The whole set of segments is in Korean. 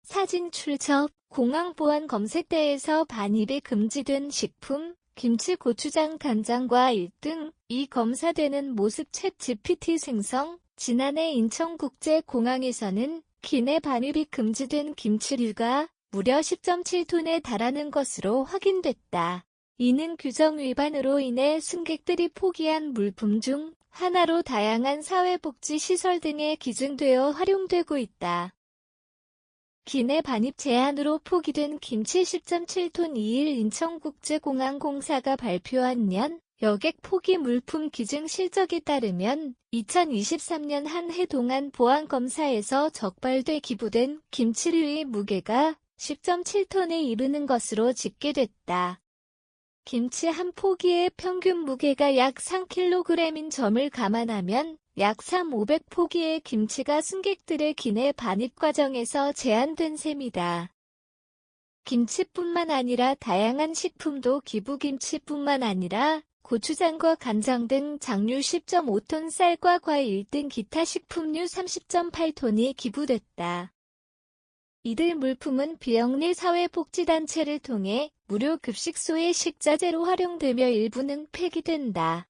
사진 출처 공항보안 검색대에서 반입이 금지된 식품, 김치, 고추장, 간장과 1등, 이 검사되는 모습 챗 GPT 생성. 지난해 인천국제공항에서는 기내 반입이 금지된 김치류가 무려 10.7톤에 달하는 것으로 확인됐다. 이는 규정 위반으로 인해 승객들이 포기한 물품 중 하나로 다양한 사회복지시설 등에 기증되어 활용되고 있다. 기내 반입 제한으로 포기된 김치 10.7톤 2일 인천국제공항공사가 발표한 연 여객 포기 물품 기증 실적에 따르면 2023년 한 해 동안 보안검사에서 적발돼 기부된 김치류의 무게가 10.7톤에 이르는 것으로 집계됐다. 김치 한 포기의 평균 무게가 약 3kg인 점을 감안하면 약 3,500포기의 김치가 승객들의 기내 반입 과정에서 제한된 셈이다. 김치뿐만 아니라 다양한 식품도 기부김치뿐만 아니라 고추장과 간장 등 장류 10.5톤, 쌀과 과일 등 기타 식품류 30.8톤이 기부됐다. 이들 물품은 비영리 사회복지단체를 통해 무료 급식소의 식자재로 활용되며 일부는 폐기된다.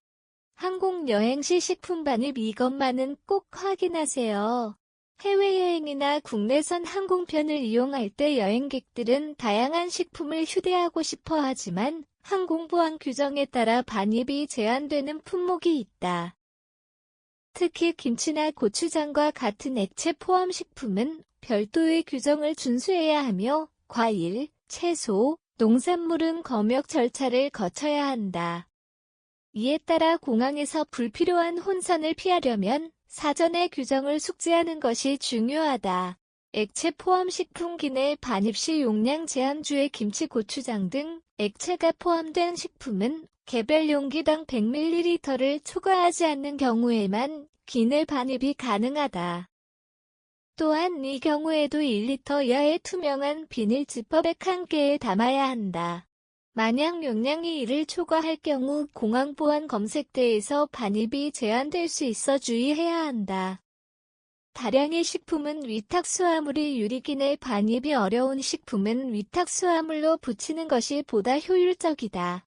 항공여행 시 식품 반입 이것만은 꼭 확인하세요. 해외여행이나 국내선 항공편을 이용할 때 여행객들은 다양한 식품을 휴대하고 싶어 하지만 항공보안 규정에 따라 반입이 제한되는 품목이 있다. 특히 김치나 고추장과 같은 액체 포함 식품은 별도의 규정을 준수해야 하며 과일, 채소, 농산물은 검역 절차를 거쳐야 한다. 이에 따라 공항에서 불필요한 혼선을 피하려면 사전에 규정을 숙지하는 것이 중요하다. 액체 포함 식품 기내 반입 시 용량 제한주의 김치, 고추장 등 액체가 포함된 식품은 개별 용기당 100ml를 초과하지 않는 경우에만 기내 반입이 가능하다. 또한 이 경우에도 1리터 이하의 투명한 비닐 지퍼백 1개에 담아야 한다. 만약 용량이 이를 초과할 경우 공항보안 검색대에서 반입이 제한될 수 있어 주의해야 한다. 다량의 식품은 위탁수화물이 유리기내 반입이 어려운 식품은 위탁수화물로 붙이는 것이 보다 효율적이다.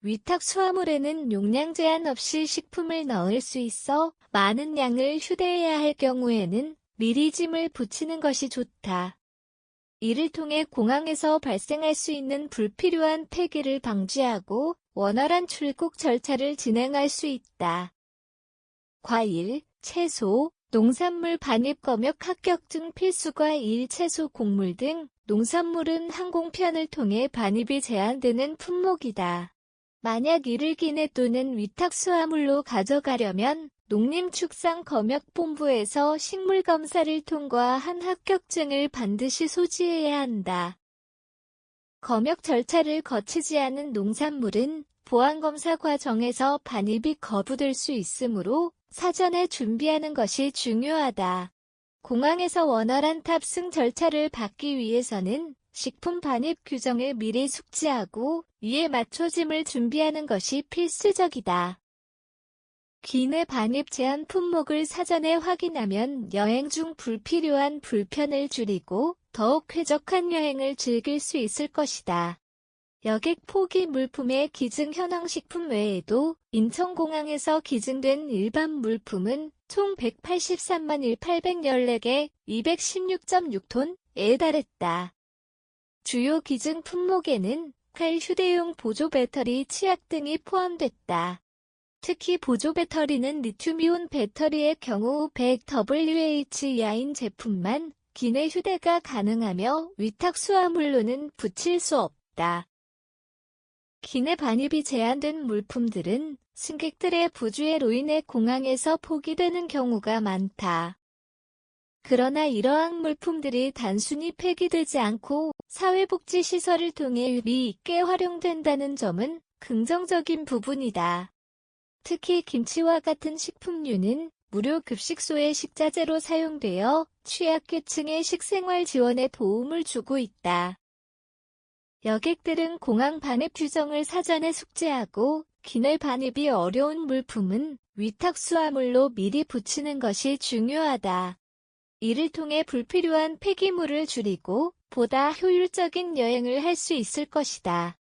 위탁수화물에는 용량 제한 없이 식품을 넣을 수 있어 많은 양을 휴대해야 할 경우에는 미리 짐을 붙이는 것이 좋다. 이를 통해 공항에서 발생할 수 있는 불필요한 폐기를 방지하고 원활한 출국 절차를 진행할 수 있다. 과일, 채소, 농산물 반입 검역 합격증 필수 과일, 채소, 곡물 등 농산물은 항공편을 통해 반입이 제한되는 품목이다. 만약 이를 기내 또는 위탁수화물로 가져가려면 농림축산검역본부에서 식물검사를 통과한 합격증을 반드시 소지해야 한다. 검역 절차를 거치지 않은 농산물은 보안검사 과정에서 반입이 거부될 수 있으므로 사전에 준비하는 것이 중요하다. 공항에서 원활한 탑승 절차를 받기 위해서는 식품 반입 규정을 미리 숙지하고 이에 맞춰 짐을 준비하는 것이 필수적이다. 기내 반입 제한 품목을 사전에 확인하면 여행 중 불필요한 불편을 줄이고 더욱 쾌적한 여행을 즐길 수 있을 것이다. 여객 포기 물품의 기증 현황 식품 외에도 인천공항에서 기증된 일반 물품은 총 183만 1,814개, 216.6톤에 달했다. 주요 기증 품목에는 칼, 휴대용 보조 배터리, 치약 등이 포함됐다. 특히 보조 배터리는 리튬이온 배터리의 경우 100WH 이하인 제품만 기내 휴대가 가능하며 위탁수화물로는 붙일 수 없다. 기내 반입이 제한된 물품들은 승객들의 부주의로 인해 공항에서 포기되는 경우가 많다. 그러나 이러한 물품들이 단순히 폐기되지 않고 사회복지시설을 통해 의미 있게 활용된다는 점은 긍정적인 부분이다. 특히 김치와 같은 식품류는 무료 급식소의 식자재로 사용되어 취약계층의 식생활 지원에 도움을 주고 있다. 여객들은 공항 반입 규정을 사전에 숙지하고 기내 반입이 어려운 물품은 위탁수화물로 미리 붙이는 것이 중요하다. 이를 통해 불필요한 폐기물을 줄이고 보다 효율적인 여행을 할 수 있을 것이다.